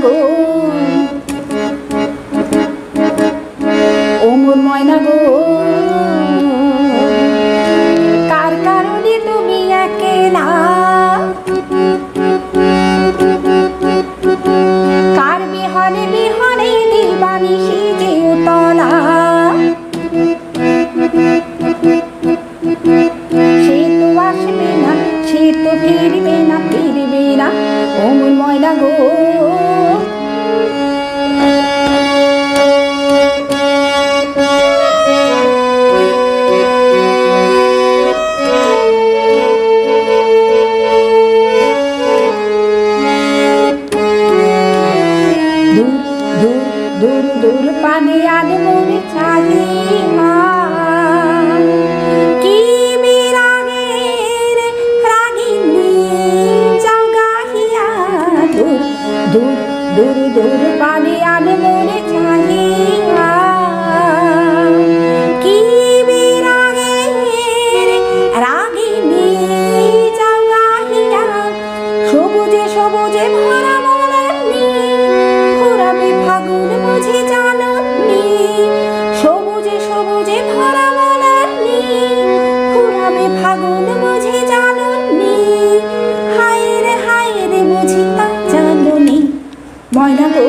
গো, ও মোর ময়না গো, কার কারণে তুমি একলা, কার বিহনে বিহনে দিবানিশি যে উতলা, সে তো আসবে না, সে তো ফিরবে না, ফিরবে না, ও মোর ময়না গো। দূর দূর পানে আনমন চাহিয়া, কি বিরাগের রাগিনী যাও গাহিয়া, দূর পানে আনমন চাহিয়া, কি বিরাগের রাগিনী যাও গাহিয়া, সবুজে সবুজে ভরা ফাগুন বুঝি জাননি, সবুজে সবুজে ভরা মলানি, ফুরাবে ফাগুন বুঝি জাননি, হায় রে বুঝি তা জাননি, ময়না গো।